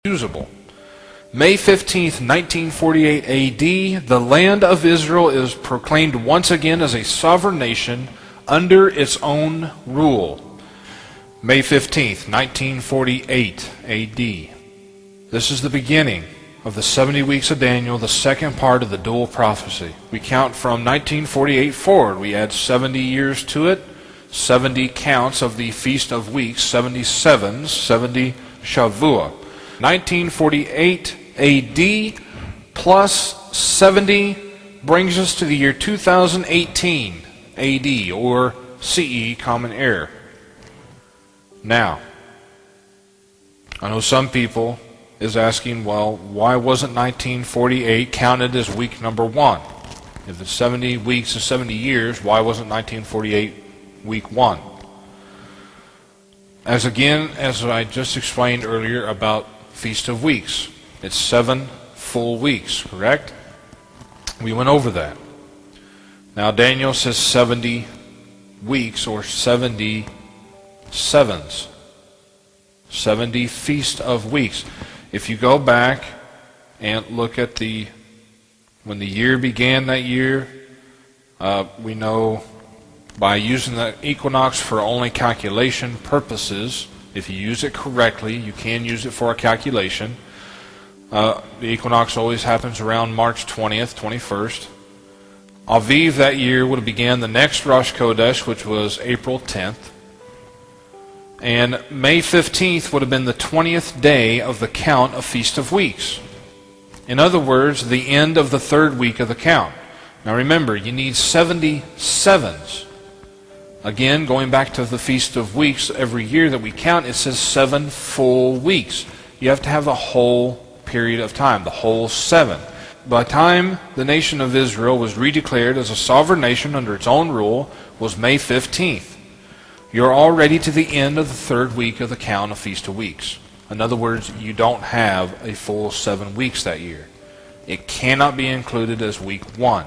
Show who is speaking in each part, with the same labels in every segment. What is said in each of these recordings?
Speaker 1: usable. May 15th, 1948 AD, the land of Israel is proclaimed once again as a sovereign nation under its own rule. May 15th, 1948 AD. This is the beginning of the 70 weeks of Daniel, the second part of the dual prophecy. We count from 1948 forward. We add 70 years to it, 70 counts of the Feast of Weeks, 77s, 70 Shavuot. 1948 AD plus 70 brings us to the year 2018 AD, or CE, Common Era. Now, I know some people is asking, well, why wasn't 1948 counted as week number 1? If it's 70 weeks and 70 years, why wasn't 1948 week 1? As I just explained earlier about Feast of Weeks, it's 7 full weeks, correct? We went over that. Now Daniel says 70 weeks, or 70 sevens, 70 Feast of Weeks. If you go back and look at when the year began that year, we know by using the equinox for only calculation purposes, if you use it correctly, you can use it for a calculation. The equinox always happens around March 20th, 21st. Aviv that year would have began the next Rosh Chodesh, which was April 10th. And May 15th would have been the 20th day of the count of Feast of Weeks. In other words, the end of the third week of the count. Now remember, you need 70 sevens. Again, going back to the Feast of Weeks, every year that we count, it says 7 full weeks. You have to have the whole period of time, the whole 7. By the time the nation of Israel was redeclared as a sovereign nation under its own rule, was May 15th. You're already to the end of the third week of the count of Feast of Weeks. In other words, you don't have a full 7 weeks that year. It cannot be included as week 1.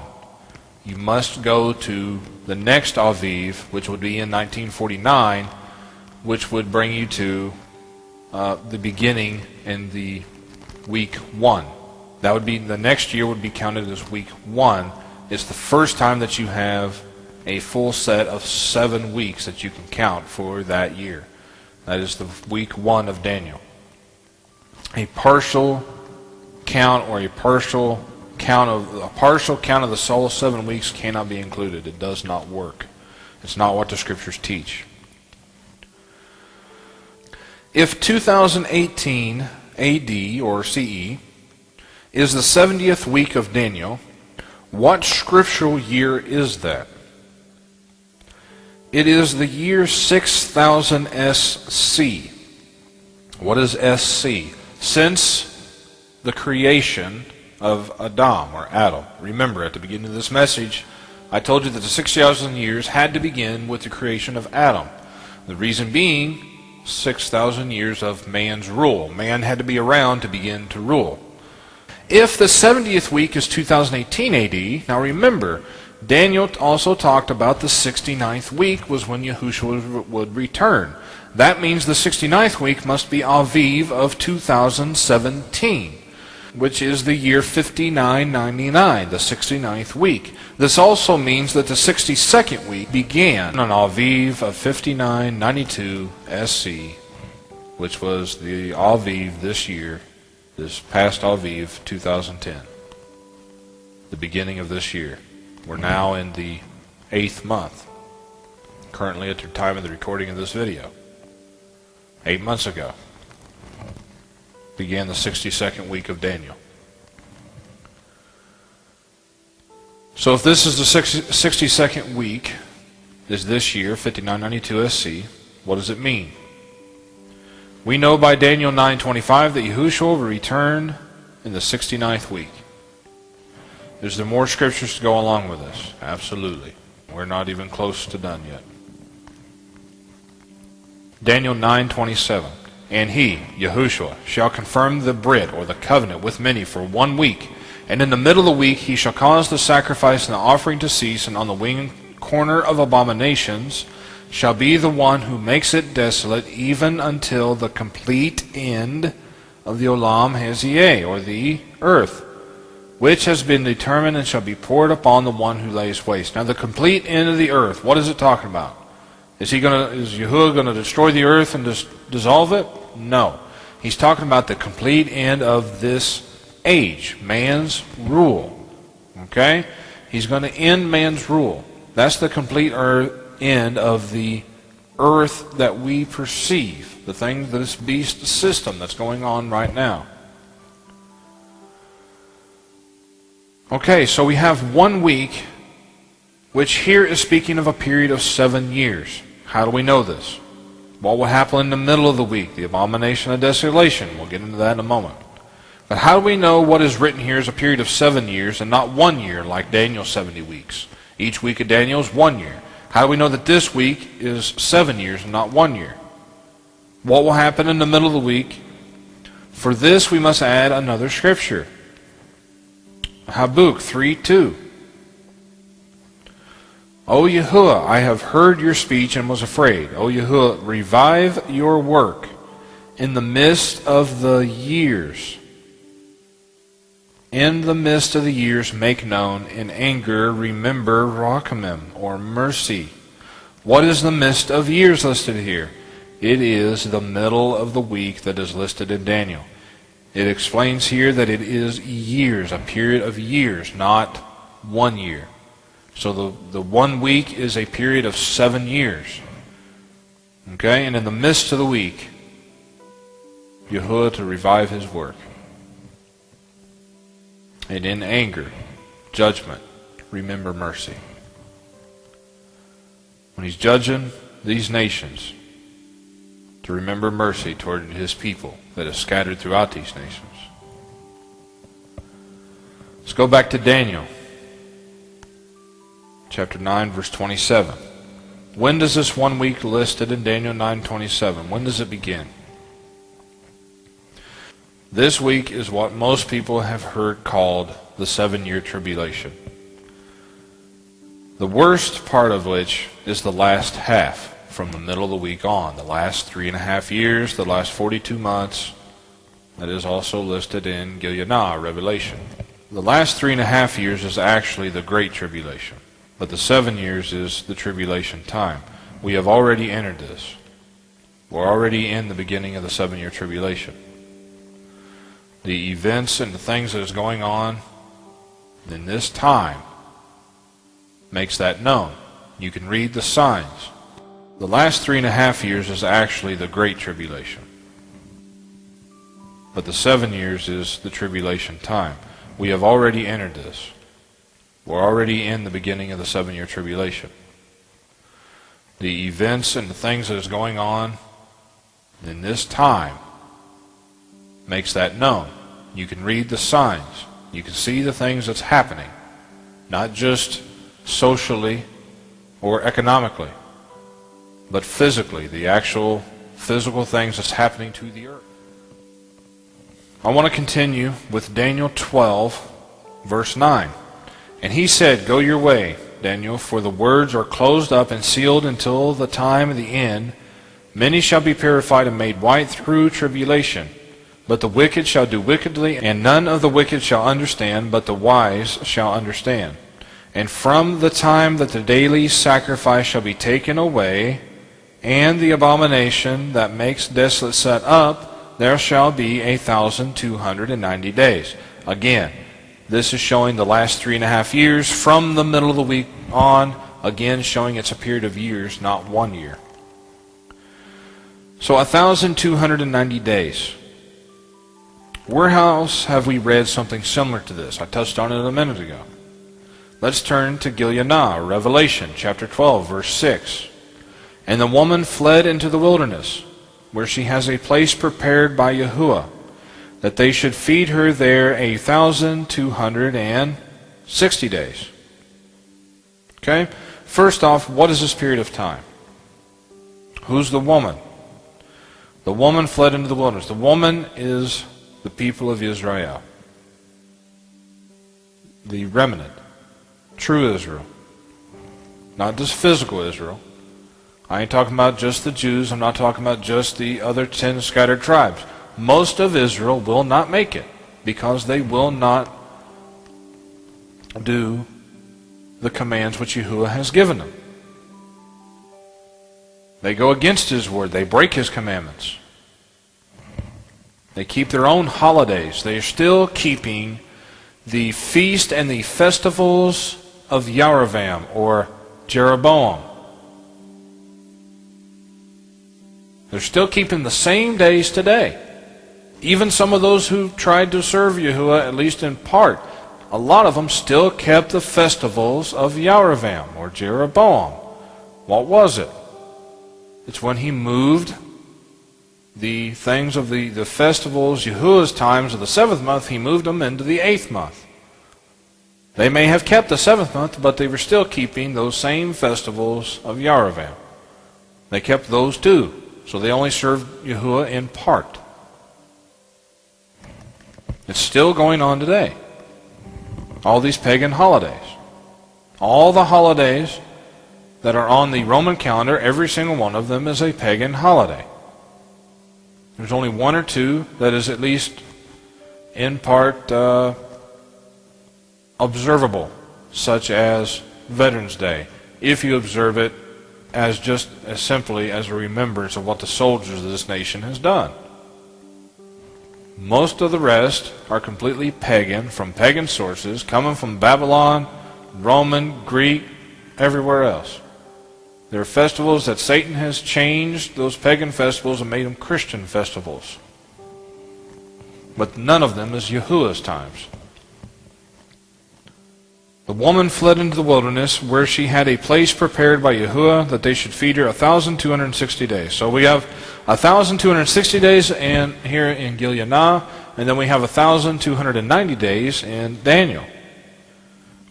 Speaker 1: You must go to the next Aviv, which would be in 1949, which would bring you to the beginning in the week 1. That would be, the next year would be counted as week 1. It's the first time that you have a full set of 7 weeks that you can count for that year. That is the week 1 of Daniel. A partial count, or a partial count of the sole 7 weeks cannot be included. It does not work. It's not what the scriptures teach. If 2018 AD or CE is the 70th week of Daniel, what scriptural year is that? It is the year 6000 SC. What is SC? Since the creation of Adam, or Adam. Remember, at the beginning of this message, I told you that the 60,000 years had to begin with the creation of Adam. The reason being, 6,000 years of man's rule. Man had to be around to begin to rule. If the 70th week is 2018 AD, now remember, Daniel also talked about the 69th week was when Yahushua would return. That means the 69th week must be Aviv of 2017, which is the year 5999, the 69th week. This also means that the 62nd week began on Aviv of 5992 SC, which was the Aviv this year, this past Aviv 2010, the beginning of this year. We're now in the 8th month, currently at the time of the recording of this video. 8 months ago began the 62nd week of Daniel. So if this is the 62nd week, is this year, 5992 SC, what does it mean? We know by Daniel 9:25 that Yahushua will return in the 69th week. Is there more scriptures to go along with this? Absolutely. We're not even close to done yet. Daniel 9:27. And he, Yahushua, shall confirm the Brit, or the covenant, with many for 1 week. And in the middle of the week he shall cause the sacrifice and the offering to cease, and on the wing corner of abominations shall be the one who makes it desolate, even until the complete end of the olam hazeh, or the earth, which has been determined and shall be poured upon the one who lays waste. Now the complete end of the earth, what is it talking about? Is Yahuwah going to destroy the earth and dissolve it? No. He's talking about the complete end of this age, man's rule. Okay? He's going to end man's rule. That's the complete end of the earth that we perceive, the thing, this beast system that's going on right now. Okay, so we have 1 week, which here is speaking of a period of 7 years. How do we know this? What will happen in the middle of the week? The abomination of desolation. We'll get into that in a moment. But how do we know what is written here is a period of 7 years and not 1 year like Daniel's 70 weeks? Each week of Daniel is 1 year. How do we know that this week is 7 years and not 1 year? What will happen in the middle of the week? For this we must add another scripture. Habakkuk 3:2. O Yahuwah, I have heard your speech and was afraid. O Yahuwah, revive your work in the midst of the years. In the midst of the years make known. In anger remember rachamim, or mercy. What is the midst of years listed here? It is the middle of the week that is listed in Daniel. It explains here that it is years, a period of years, not 1 year. So the 1 week is a period of 7 years. Okay? And in the midst of the week, Yahuwah to revive his work. And in anger, judgment, remember mercy. When he's judging these nations, to remember mercy toward his people that is scattered throughout these nations. Let's go back to Daniel. Chapter 9, verse 27. When does this 1 week listed in Daniel 9:27? When does it begin? This week is what most people have heard called the 7-year tribulation. The worst part of which is the last half, from the middle of the week on. The last 3.5 years, the last 42 months. That is also listed in Gilead, Revelation. The last 3.5 years is actually the Great Tribulation. But the 7 years is the tribulation time. We have already entered this. We're already in the beginning of the 7-year tribulation. The events and the things that is going on in this time makes that known. You can read the signs. The last 3.5 years is actually the Great Tribulation. But the 7 years is the tribulation time. We have already entered this. We're already in the beginning of the 7-year tribulation. The events and the things that is going on in this time makes that known. You can read the signs. You can see the things that's happening. Not just socially or economically, but physically, the actual physical things that's happening to the earth. I want to continue with Daniel 12, verse 9. And he said, Go your way, Daniel, for the words are closed up and sealed until the time of the end. Many shall be purified and made white through tribulation. But the wicked shall do wickedly, and none of the wicked shall understand, but the wise shall understand. And from the time that the daily sacrifice shall be taken away, and the abomination that makes desolate set up, there shall be 1,290 days. Again, this is showing the last 3.5 years from the middle of the week on, again showing it's a period of years, not 1 year. So 1,290 days. Where else have we read something similar to this? I touched on it a minute ago. Let's turn to Gilead, Revelation chapter 12, verse 6. And the woman fled into the wilderness, where she has a place prepared by Yahuwah, that they should feed her there 1,260 days. Okay? First off, what is this period of time? Who's the woman? The woman fled into the wilderness. The woman is the people of Israel. The remnant. True Israel. Not just physical Israel. I ain't talking about just the Jews. I'm not talking about just the other 10 scattered tribes. most of Israel will not make it because they will not do the commands which Yahuwah has given them. They go against His word. They break His commandments. They keep their own holidays. They are still keeping the feast and the festivals of Yaravam or Jeroboam. They're still keeping the same days today. Even some of those who tried to serve Yahuwah, at least in part, a lot of them still kept the festivals of Yaravam or Jeroboam. What was it? It's when he moved the things of the festivals, Yahuwah's times of the 7th month, he moved them into the 8th month. They may have kept the 7th month, but they were still keeping those same festivals of Yaravam. They kept those too, so they only served Yahuwah in part. It's still going on today. All these pagan holidays. All the holidays that are on the Roman calendar, every single one of them is a pagan holiday. There's only one or two that is at least in part observable, such as Veterans Day, if you observe it as just as simply as a remembrance of what the soldiers of this nation has done. Most of the rest are completely pagan, from pagan sources, coming from Babylon, Roman, Greek, everywhere else. There are festivals that Satan has changed those pagan festivals and made them Christian festivals. But none of them is Yahuwah's times. The woman fled into the wilderness, where she had a place prepared by Yahuwah that they should feed her 1,260 days. So we have 1,260 days here in Gilead, and then we have 1,290 days in Daniel.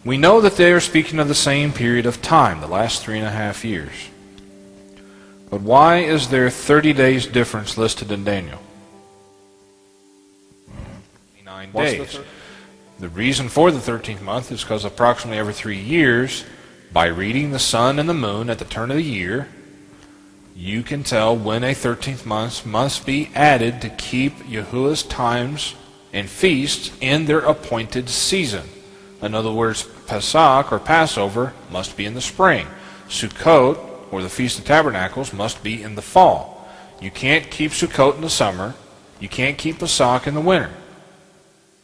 Speaker 1: We know that they are speaking of the same period of time, the last 3.5 years. But why is there 30 days difference listed in Daniel? 9 days. The reason for the 13th month is because approximately every 3 years, by reading the sun and the moon at the turn of the year, you can tell when a 13th month must be added to keep Yahuwah's times and feasts in their appointed season. In other words, Pesach or Passover must be in the spring. Sukkot, or the Feast of Tabernacles, must be in the fall. You can't keep Sukkot in the summer. You can't keep Pesach in the winter.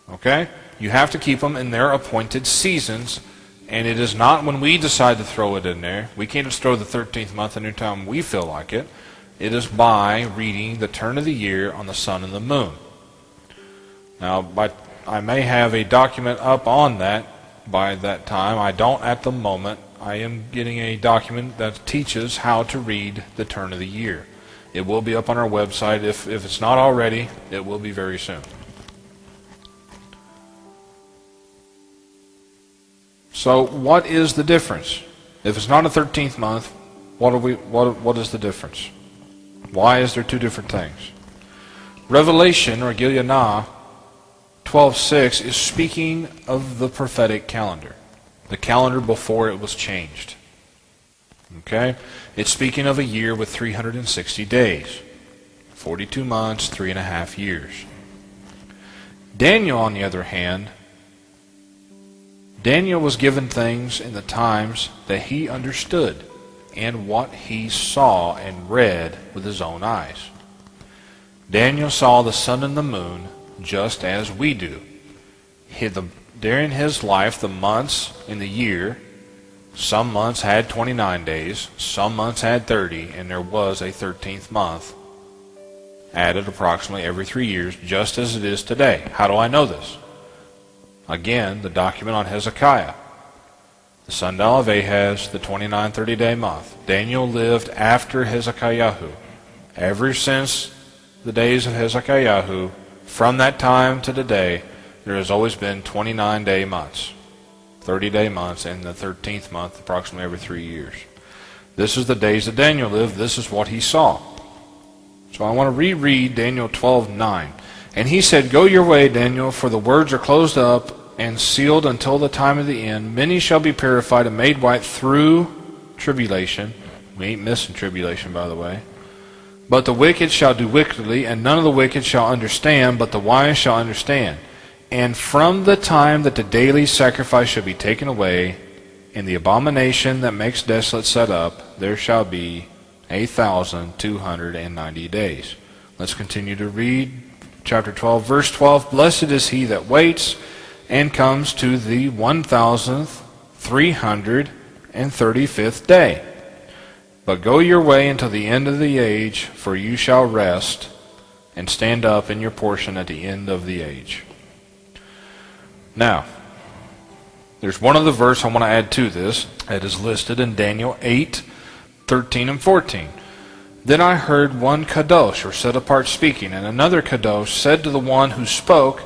Speaker 1: Okay? You have to keep them in their appointed seasons, and it is not when we decide to throw it in there. We can't just throw the 13th month anytime we feel like it. It is by reading the turn of the year on the sun and the moon. Now, I may have a document up on that by that time. I don't at the moment. I am getting a document that teaches how to read the turn of the year. It will be up on our website. If it's not already, it will be very soon. So what is the difference? If it's not a 13th month, what is the difference? Why is there two different things? Revelation, or Gilead 12:6, is speaking of the prophetic calendar. The calendar before it was changed. Okay? It's speaking of a year with 360 days. 42 months, 3.5 years. Daniel, on the other hand, Daniel was given things in the times that he understood and what he saw and read with his own eyes. Daniel saw the sun and the moon just as we do. During his life, the months in the year, some months had 29 days, some months had 30, and there was a 13th month added approximately every 3 years, just as it is today. How do I know this? Again, the document on Hezekiah. The sundial of Ahaz, the 29 30-day month. Daniel lived after Hezekiahu. Ever since the days of Hezekiahu, from that time to today, there has always been 29-day months, 30-day months, and the 13th month approximately every 3 years. This is the days that Daniel lived. This is what he saw. So I want to reread Daniel 12:9. And he said, "Go your way, Daniel, for the words are closed up and sealed until the time of the end. Many shall be purified and made white through tribulation." We ain't missing tribulation, by the way. But the wicked shall do wickedly, and none of the wicked shall understand, but the wise shall understand. And from the time that the daily sacrifice shall be taken away, and the abomination that makes desolate set up, there shall be 1,290 days. Let's continue to read chapter 12, verse 12. Blessed is he that waits and comes to the 1,335th day. But go your way until the end of the age, for you shall rest and stand up in your portion at the end of the age. Now, there's one other verse I want to add to this that is listed in Daniel 8, 13 and 14. Then I heard one kadosh, or set apart, speaking, and another kadosh said to the one who spoke,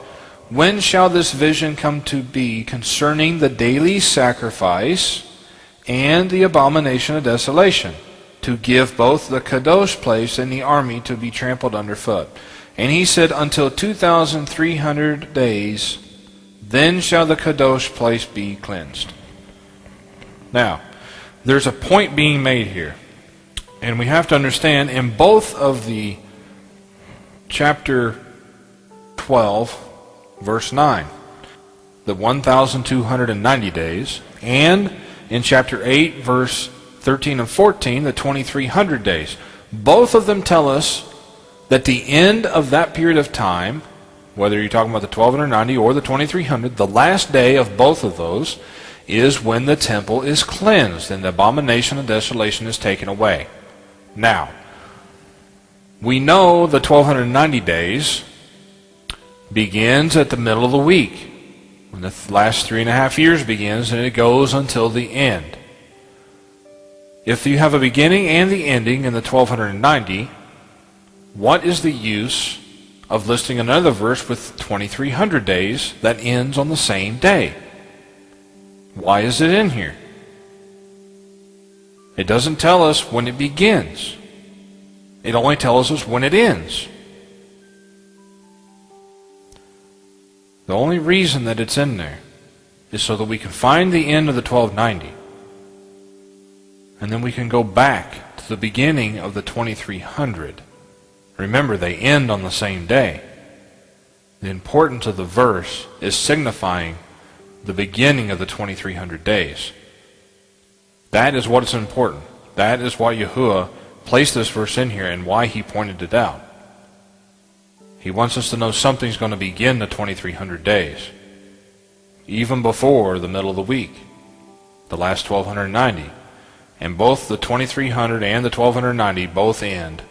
Speaker 1: When shall this vision come to be concerning the daily sacrifice and the abomination of desolation, to give both the kadosh place and the army to be trampled underfoot? And he said, Until 2,300 days, then shall the kadosh place be cleansed. Now, there's a point being made here. And we have to understand, in both of the chapter 12, verse 9, the 1,290 days, and in chapter 8, verse 13 and 14, the 2,300 days, both of them tell us that the end of that period of time, whether you're talking about the 1,290 or the 2,300, the last day of both of those is when the temple is cleansed and the abomination of desolation is taken away. Now, we know the 1,290 days begins at the middle of the week, when the last 3.5 years begins, and it goes until the end. If you have a beginning and the ending in the 1,290, what is the use of listing another verse with 2,300 days that ends on the same day? Why is it in here? It doesn't tell us when it begins. It only tells us when it ends. The only reason that it's in there is so that we can find the end of the 1290. And then we can go back to the beginning of the 2300. Remember, they end on the same day. The importance of the verse is signifying the beginning of the 2300 days. That is what is important. That is why Yahuwah placed this verse in here and why he pointed it out. He wants us to know something's going to begin the 2300 days, even before the middle of the week, the last 1290. And both the 2300 and the 1290 both end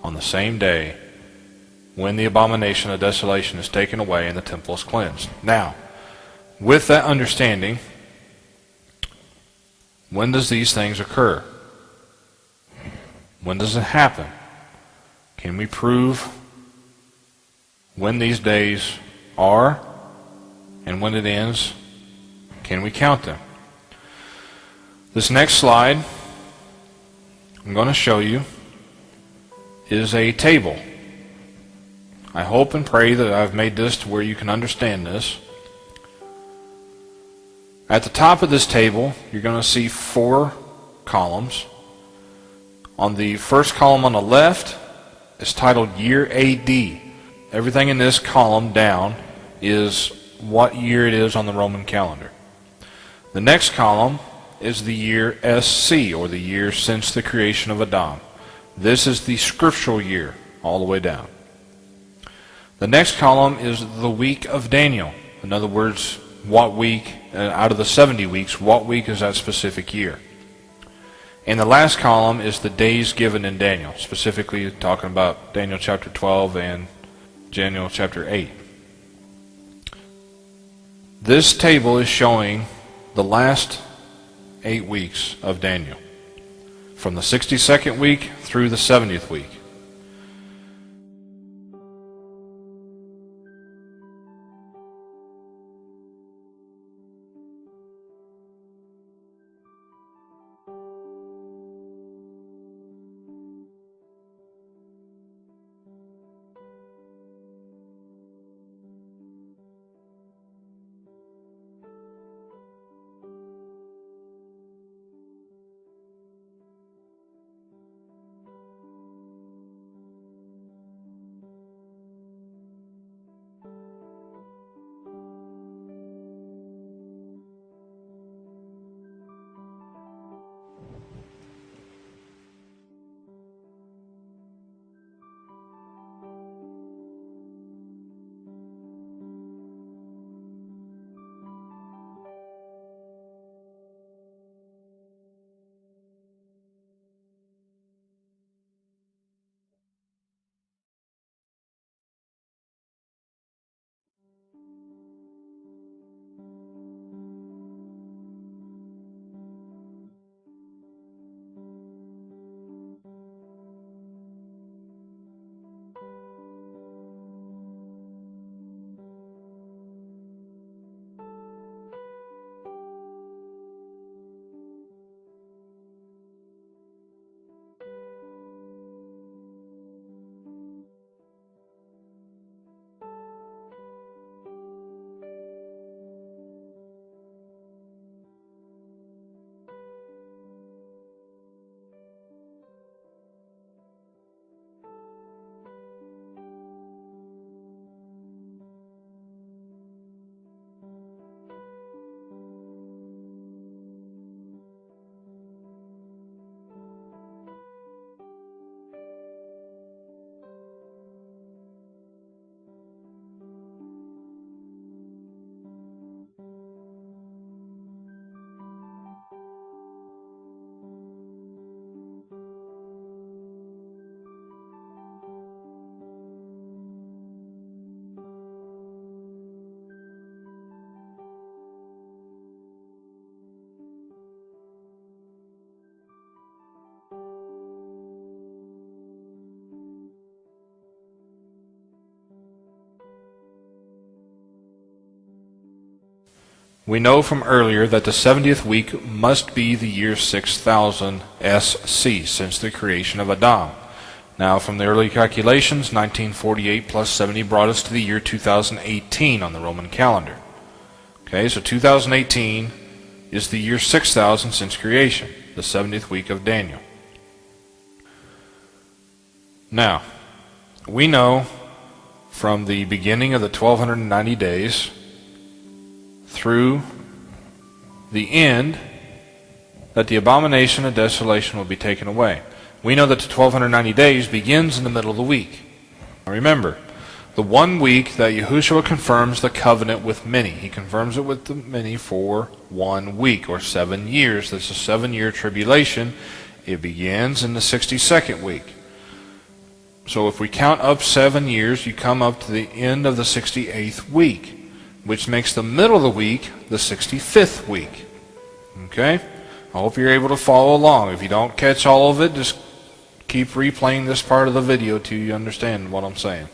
Speaker 1: on the same day when the abomination of desolation is taken away and the temple is cleansed. Now, with that understanding, when does these things occur? When does it happen? Can we prove when these days are and when it ends? Can we count them? This next slide I'm going to show you is a table. I hope and pray that I've made this to where you can understand this. At the top of this table, you're going to see 4 columns. On the first column on the left is titled Year AD. Everything in this column down is what year it is on the Roman calendar. The next column is the year SC, or the year since the creation of Adam. This is the scriptural year, all the way down. The next column is the week of Daniel. In other words, what week, out of the 70 weeks, what week is that specific year? And the last column is the days given in Daniel, specifically talking about Daniel chapter 12 and Daniel chapter 8. This table is showing the last 8 weeks of Daniel, from the 62nd week through the 70th week. We know from earlier that the 70th week must be the year 6000 SC, since the creation of Adam. Now, from the early calculations, 1948 plus 70 brought us to the year 2018 on the Roman calendar. Okay, so 2018 is the year 6000 since creation, the 70th week of Daniel. Now, we know from the beginning of the 1290 days through the end that the abomination of desolation will be taken away. We know that the 1290 days begins in the middle of the week. Now remember, the 1 week that Yahushua confirms the covenant with many. He confirms it with the many for 1 week, or 7 years. That's a 7-year tribulation. It begins in the 62nd week. So if we count up 7 years, you come up to the end of the 68th week, which makes the middle of the week the 65th week. Okay? I hope you're able to follow along. If you don't catch all of it, just keep replaying this part of the video till you understand what I'm saying.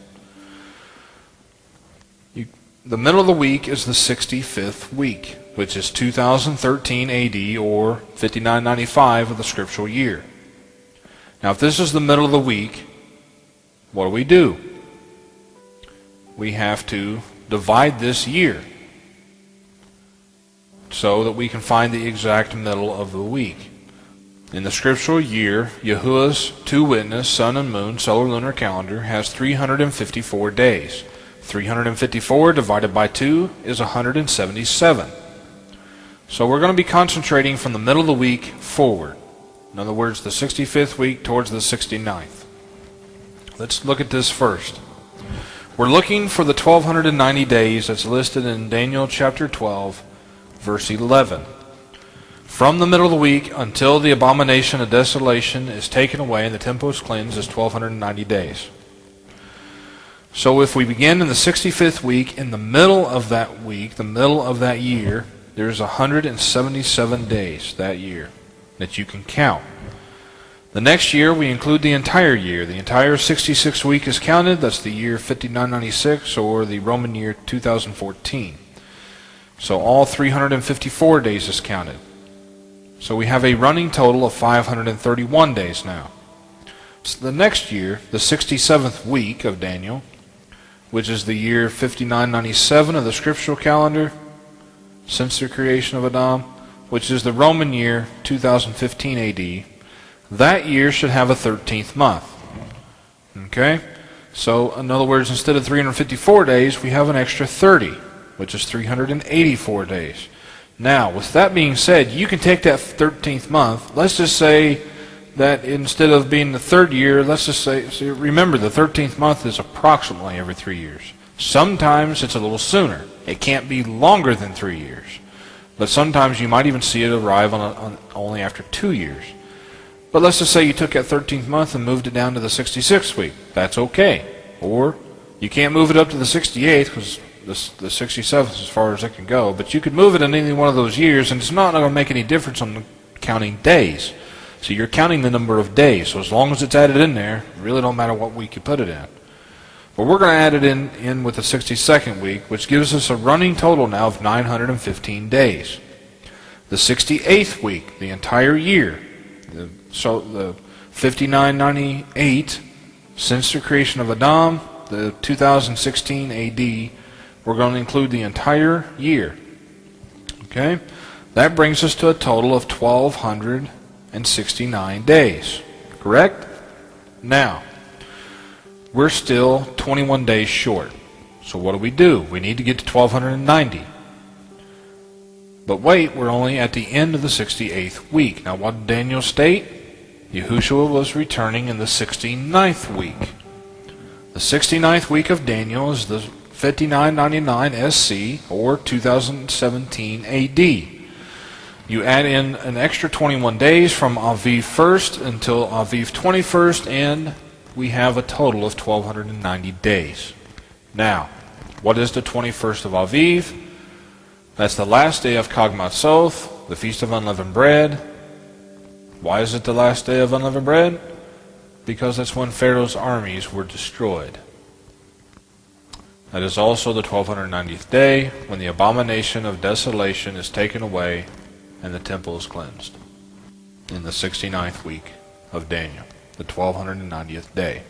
Speaker 1: The middle of the week is the 65th week, which is 2013 AD, or 5995 of the scriptural year. Now, if this is the middle of the week, what do? We have to divide this year so that we can find the exact middle of the week. In the scriptural year, Yahuwah's two witness, sun and moon, solar lunar calendar, has 354 days. 354 divided by 2 is 177. So we're going to be concentrating from the middle of the week forward. In other words, the 65th week towards the 69th. Let's look at this first. We're looking for the 1290 days that's listed in Daniel chapter 12, verse 11. From the middle of the week until the abomination of desolation is taken away and the temple is cleansed is 1290 days. So if we begin in the 65th week, in the middle of that week, the middle of that year, there's 177 days that year that you can count. The next year, we include the entire year. The entire 66th week is counted. That's the year 5996, or the Roman year 2014. So all 354 days is counted. So we have a running total of 531 days now. So the next year, the 67th week of Daniel, which is the year 5997 of the scriptural calendar, since the creation of Adam, which is the Roman year 2015 AD, that year should have a 13th month. Okay? So, in other words, instead of 354 days, we have an extra 30, which is 384 days. Now, with that being said, you can take that 13th month. Let's just say that instead of being the third year, let's just say, remember, the 13th month is approximately every 3 years. Sometimes it's a little sooner. It can't be longer than 3 years. But sometimes you might even see it arrive on only after 2 years. But let's just say you took that 13th month and moved it down to the 66th week. That's okay. Or you can't move it up to the 68th because the 67th is as far as it can go. But you could move it in any one of those years, and it's not going to make any difference on counting days. So you're counting the number of days. So as long as it's added in there, it really don't matter what week you put it in. But we're going to add it in with the 62nd week, which gives us a running total now of 915 days. The 68th week, the entire year, so the 5998, since the creation of Adam, the 2016 AD, we're going to include the entire year. Okay? That brings us to a total of 1,269 days. Correct? Now, we're still 21 days short. So what do? We need to get to 1,290. But wait, we're only at the end of the 68th week. Now what did Daniel state? Yahushua was returning in the 69th week. The 69th week of Daniel is the 5999 SC, or 2017 AD. You add in an extra 21 days from Aviv 1st until Aviv 21st, and we have a total of 1,290 days. Now, what is the 21st of Aviv? That's the last day of Chag Matzoth, the Feast of Unleavened Bread. Why is it the last day of unleavened bread? Because that's when Pharaoh's armies were destroyed. That is also the 1290th day, when the abomination of desolation is taken away and the temple is cleansed. In the 69th week of Daniel, the 1290th day.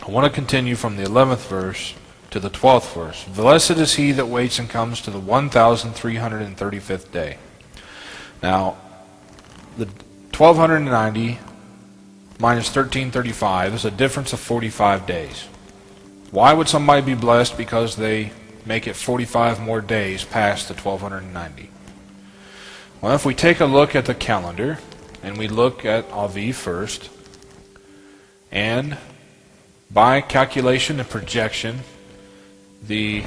Speaker 1: I want to continue from the 11th verse to the 12th verse. Blessed is he that waits and comes to the 1335th day. Now, the 1290 minus 1335 is a difference of 45 days. Why would somebody be blessed? Because they make it 45 more days past the 1290. Well, if we take a look at the calendar, and we look at Aviv first, and by calculation and projection, the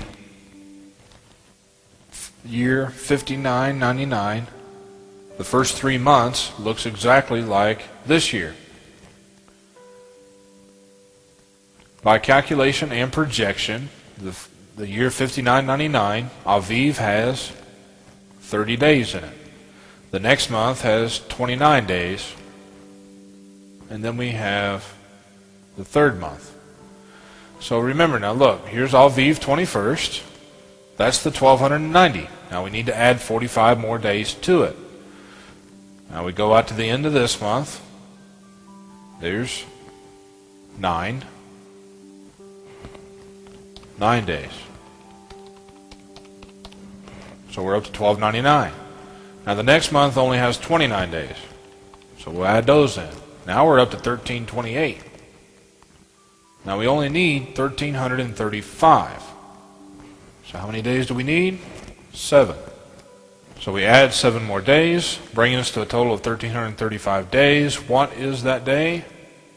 Speaker 1: year 5999, the first 3 months, looks exactly like this year. By calculation and projection, the year 5999, Aviv has 30 days in it. The next month has 29 days. And then we have the third month. So remember now, look, here's Aviv 21st. That's the 1290. Now we need to add 45 more days to it. Now we go out to the end of this month. There's 9 days. So we're up to 1299. Now the next month only has 29 days. So we'll add those in. Now we're up to 1328. Now we only need 1335. So how many days do we need? 7. So we add 7 more days, bringing us to a total of 1335 days. What is that day?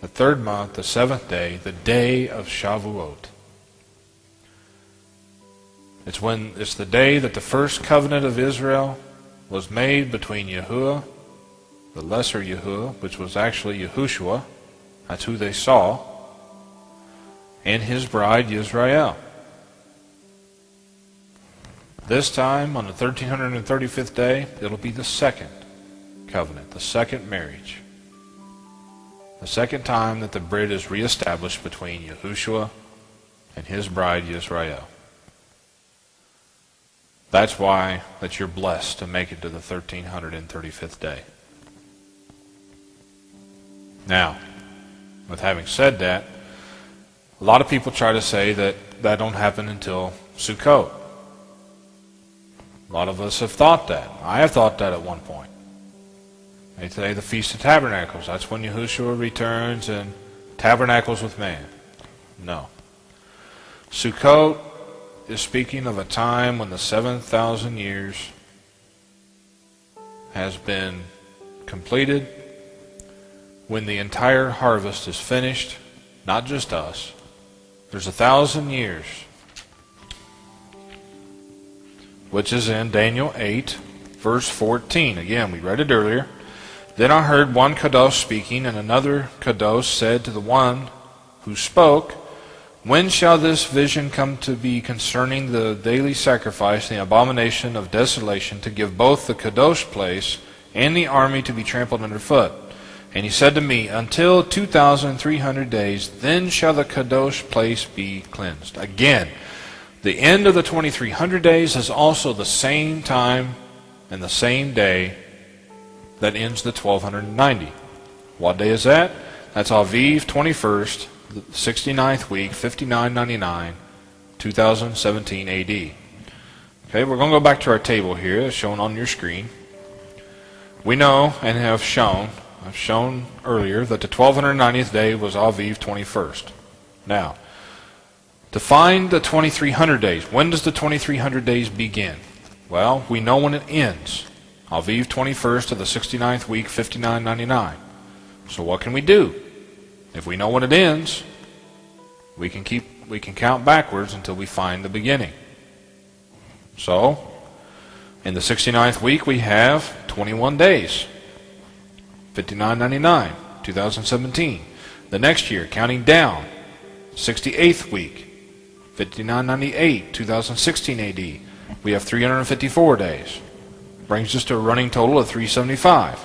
Speaker 1: The third month, the 7th day, the day of Shavuot. It's the day that the first covenant of Israel was made between Yahuwah, the lesser Yahuwah, which was actually Yahushua, that's who they saw, and his bride Yisrael. This time, on the 1335th day, it'll be the second covenant, the second marriage. The second time that the brid is reestablished between Yahushua and his bride Yisrael. That's why that you're blessed to make it to the 1335th day. Now, with having said that, a lot of people try to say that that don't happen until Sukkot. A lot of us have thought that. I have thought that at one point. They say the Feast of Tabernacles. That's when Yahushua returns and tabernacles with man. No. Sukkot is speaking of a time when the 7,000 years has been completed, when the entire harvest is finished, not just us. There's 1,000 years, which is in Daniel 8, verse 14. Again, we read it earlier. Then I heard one Kadosh speaking, and another Kadosh said to the one who spoke, when shall this vision come to be concerning the daily sacrifice, the abomination of desolation, to give both the Kadosh place and the army to be trampled underfoot? And he said to me, until 2,300 days, then shall the Kadosh place be cleansed. Again, the end of the 2,300 days is also the same time and the same day that ends the 1,290. What day is that? That's Aviv 21st, the 69th week, 5999, 2017 AD. Okay, we're going to go back to our table here, as shown on your screen. We know and I've shown earlier that the 1290th day was Aviv 21st. Now, to find the 2300 days, when does the 2300 days begin? Well, we know when it ends. Aviv 21st of the 69th week, 5999. So what can we do? If we know when it ends, we can count backwards until we find the beginning. So, in the 69th week we have 21 days. 5999, 2017. The next year, counting down, 68th week, 5998, 2016 AD. We have 354 days. Brings us to a running total of 375.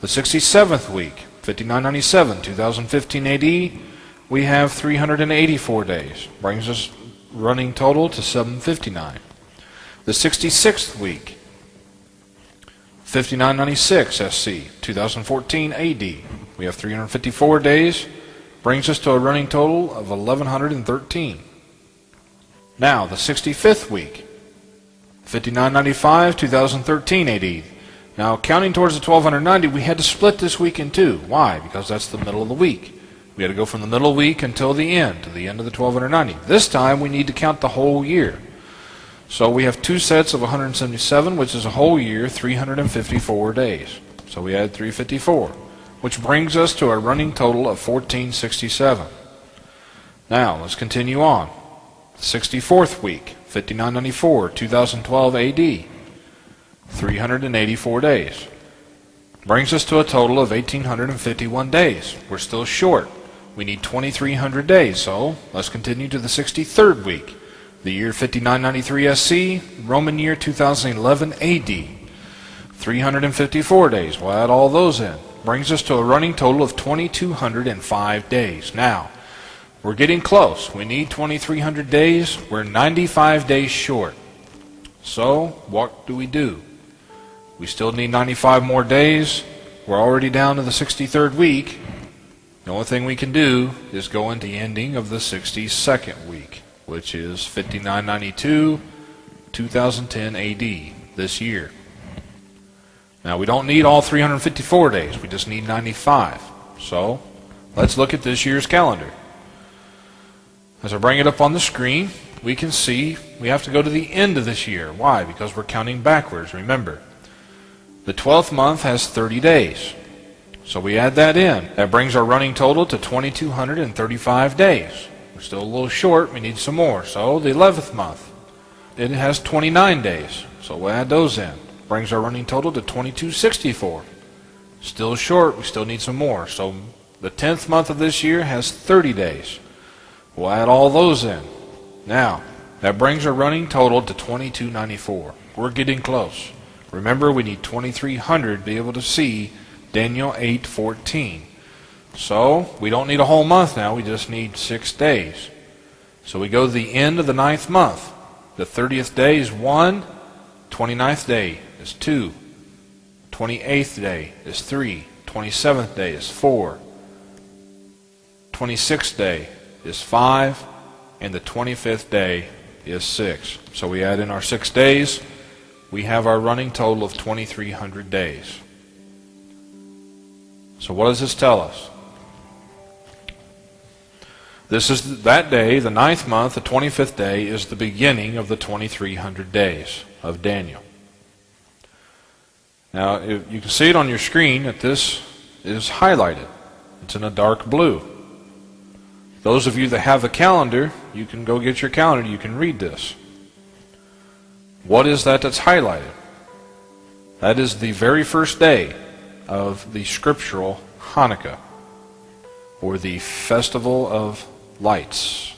Speaker 1: The 67th week, 5997, 2015 AD, we have 384 days. Brings us running total to 759. The 66th week, 5996 SC, 2014 AD. We have 354 days, brings us to a running total of 1113. Now, the 65th week, 5995 2013 AD. Now, counting towards the 1290, we had to split this week in two. Why? Because that's the middle of the week. We had to go from the middle of the week until the end, to the end of the 1290. This time, we need to count the whole year. So we have two sets of 177, which is a whole year, 354 days. So we add 354, which brings us to a running total of 1467. Now, let's continue on. 64th week, 5994, 2012 AD. 384 days. Brings us to a total of 1,851 days. We're still short. We need 2,300 days, so let's continue to the 63rd week. The year 5993 SC, Roman year 2011 AD. 354 days. We'll add all those in. Brings us to a running total of 2,205 days. Now, we're getting close. We need 2,300 days. We're 95 days short. So, what do? We still need 95 more days. We're already down to the 63rd week. The only thing we can do is go into the ending of the 62nd week, which is 5992, 2010 AD, this year. Now, we don't need all 354 days. We just need 95. So, let's look at this year's calendar. As I bring it up on the screen, we can see we have to go to the end of this year. Why? Because we're counting backwards, remember. The 12th month has 30 days. So we add that in. That brings our running total to 2,235 days. We're still a little short. We need some more. So the 11th month, it has 29 days. So we'll add those in. Brings our running total to 2,264. Still short. We still need some more. So the 10th month of this year has 30 days. We'll add all those in. Now, that brings our running total to 2,294. We're getting close. Remember, we need 2,300 to be able to see Daniel 8:14. So, we don't need a whole month now. We just need 6 days. So we go to the end of the 9th month. The 30th day is 1. 29th day is 2. 28th day is 3. 27th day is 4. 26th day is 5. And the 25th day is 6. So we add in our 6 days. We have our running total of 2,300 days. So what does this tell us? This is that day, the 9th month, the 25th day, is the beginning of the 2,300 days of Daniel. Now, you can see it on your screen that this is highlighted. It's in a dark blue. Those of you that have a calendar, you can go get your calendar, you can read this. What is that that's highlighted? That is the very first day of the scriptural Hanukkah, or the Festival of Lights.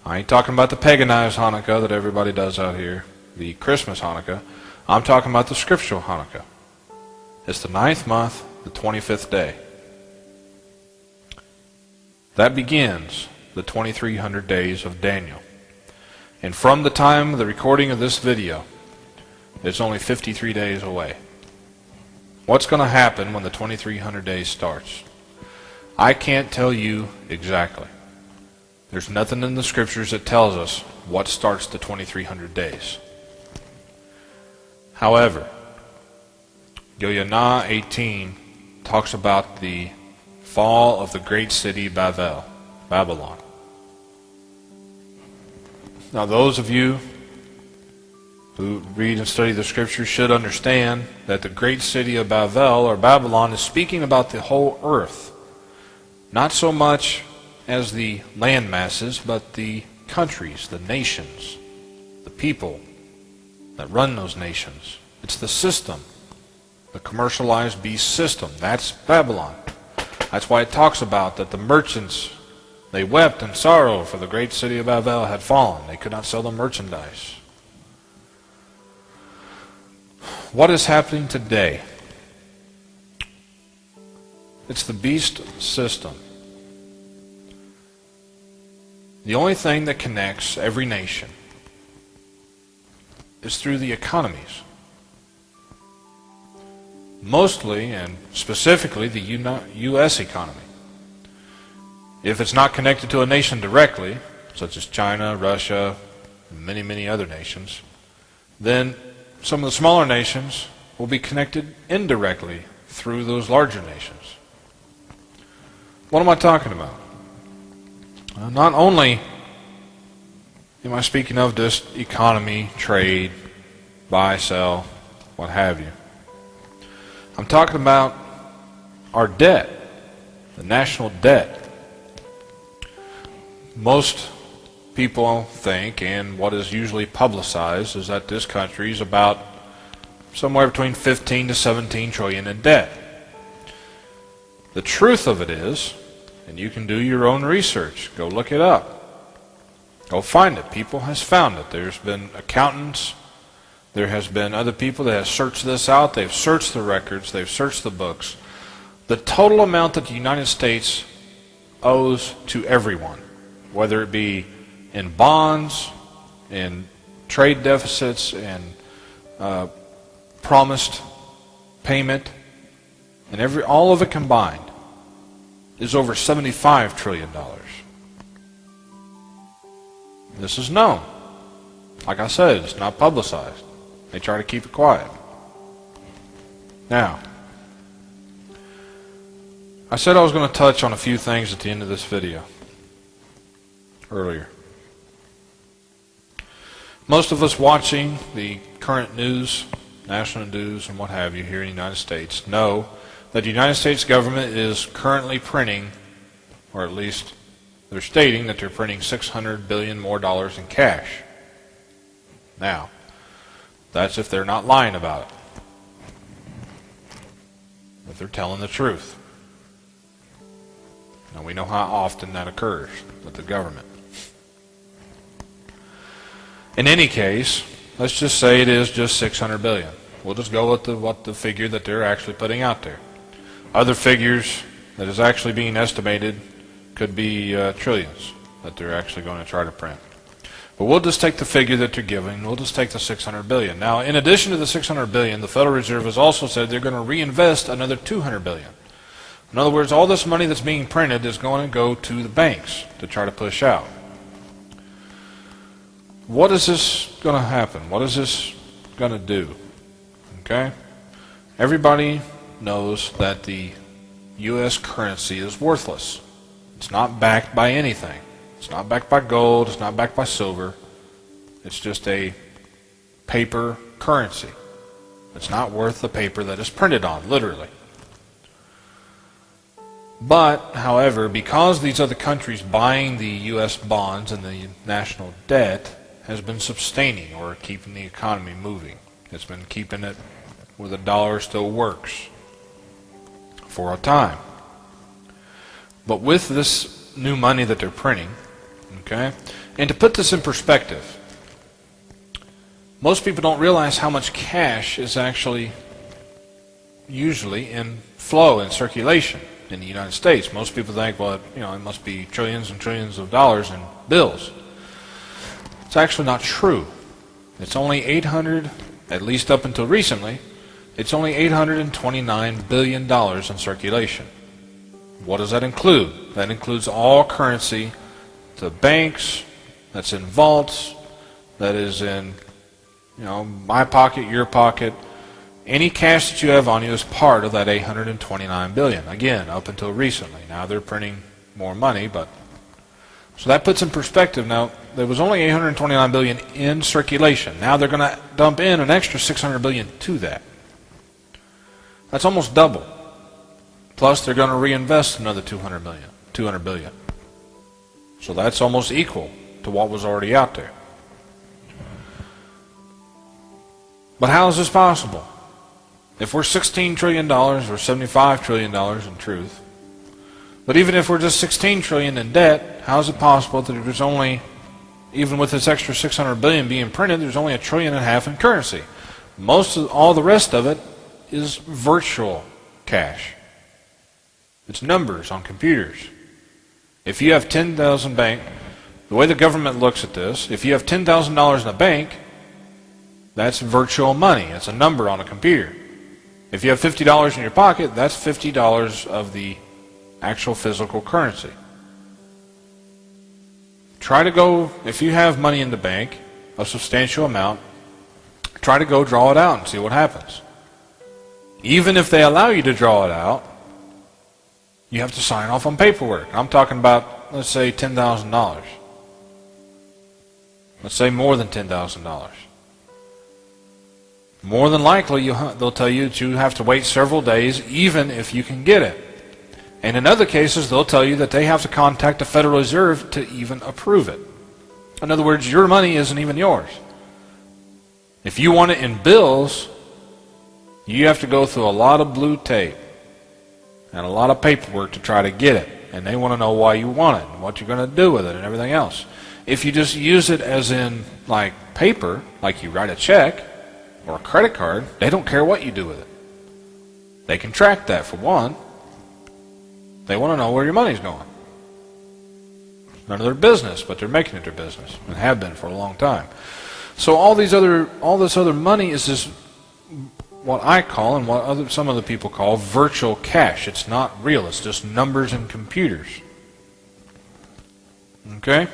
Speaker 1: I ain't talking about the paganized Hanukkah that everybody does out here, the Christmas Hanukkah. I'm talking about the scriptural Hanukkah. It's the 9th month, the 25th day. That begins the 2,300 days of Daniel. And from the time of the recording of this video, it's only 53 days away. What's going to happen when the 2,300 days starts? I can't tell you exactly. There's nothing in the scriptures that tells us what starts the 2,300 days. However, Yohanna 18 talks about the fall of the great city Babylon. Now, those of you who read and study the scriptures should understand that the great city of Babylon is speaking about the whole earth. Not so much as the land masses, but the countries, the nations, the people that run those nations. It's the system, the commercialized beast system. That's Babylon. That's why it talks about that the merchants, they wept in sorrow for the great city of Babel had fallen. They could not sell them merchandise. What is happening today? It's the beast system. The only thing that connects every nation is through the economies. Mostly and specifically the U.S. economy. If it's not connected to a nation directly, such as China, Russia, and many, many other nations, then some of the smaller nations will be connected indirectly through those larger nations. What am I talking about? Not only am I speaking of just economy, trade, buy, sell, what have you. I'm talking about our debt, the national debt. Most people think, and what is usually publicized, is that this country is about somewhere between 15 to 17 trillion in debt. The truth of it is, and you can do your own research, go look it up, go find it. People has found it. There's been accountants, there has been other people that have searched this out. They've searched the records, they've searched the books. The total amount that the United States owes to everyone, whether it be in bonds, in trade deficits, in promised payment, and all of it combined, is over $75 trillion. This is known. Like I said, it's not publicized. They try to keep it quiet. Now, I said I was going to touch on a few things at the end of this video earlier. Most of us watching the current news, national news and what have you here in the United States, know that the United States government is currently printing, or at least they're stating that they're printing $600 billion more in cash. Now, that's if they're not lying about it. If they're telling the truth. Now we know how often that occurs with the government. In any case, let's just say it is just 600 billion. We'll just go with what the figure that they're actually putting out there. Other figures that is actually being estimated could be trillions that they're actually going to try to print. But we'll just take the figure that they're giving. We'll just take the 600 billion. Now, in addition to the 600 billion, the Federal Reserve has also said they're going to reinvest another 200 billion. In other words, all this money that's being printed is going to go to the banks to try to push out. What is this going to happen? What is this going to do? Okay? Everybody knows that the U.S. currency is worthless. It's not backed by anything. It's not backed by gold. It's not backed by silver. It's just a paper currency. It's not worth the paper that it's printed on, literally. But, however, because these other countries buying the U.S. bonds and the national debt has been sustaining or keeping the economy moving. It's been keeping it where the dollar still works for a time. But with this new money that they're printing, okay, and to put this in perspective, most people don't realize how much cash is actually usually in flow, in circulation in the United States. Most people think, well, it must be trillions and trillions of dollars in bills. It's actually not true. It's only 800, at least up until recently, it's only $829 billion in circulation. What does that include? That includes all currency, the banks, that's in vaults, that is in, my pocket, your pocket. Any cash that you have on you is part of that 829 billion. Again, up until recently. Now they're printing more money, but so that puts in perspective. Now there was only 829 billion in circulation. Now they're going to dump in an extra 600 billion to that. That's almost double. Plus they're going to reinvest another 200 billion. So that's almost equal to what was already out there. But how is this possible? If we're $16 trillion, or $75 trillion in truth, but even if we're just 16 trillion in debt, how is it possible that there's only, even with this extra 600 billion being printed, there's only $1.5 trillion in currency? All the rest of it is virtual cash. It's numbers on computers. If you have 10,000 bank The way the government looks at this, if you have $10,000 in a bank, that's virtual money. It's a number on a computer. If you have $50 in your pocket, that's $50 of the actual physical currency. Try to go, if you have money in the bank, a substantial amount, try to go draw it out and see what happens. Even if they allow you to draw it out, you have to sign off on paperwork. I'm talking about, let's say, $10,000. Let's say more than $10,000. More than likely, they'll tell you that you have to wait several days, even if you can get it. And in other cases, they'll tell you that they have to contact the Federal Reserve to even approve it. In other words, your money isn't even yours. If you want it in bills, you have to go through a lot of blue tape and a lot of paperwork to try to get it. And they want to know why you want it and what you're going to do with it and everything else. If you just use it as in like paper, like you write a check or a credit card, they don't care what you do with it. They can track that for one. They want to know where your money's going. None of their business, but they're making it their business and have been for a long time. So all this other money is this, what I call and what some other people call virtual cash. It's not real. It's just numbers and computers. Okay?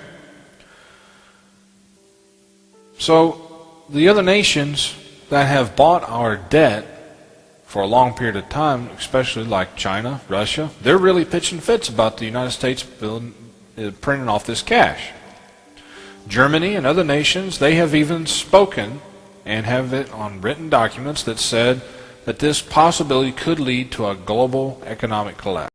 Speaker 1: So the other nations that have bought our debt for a long period of time, especially like China, Russia, they're really pitching fits about the United States printing off this cash. Germany and other nations, they have even spoken and have it on written documents that said that this possibility could lead to a global economic collapse.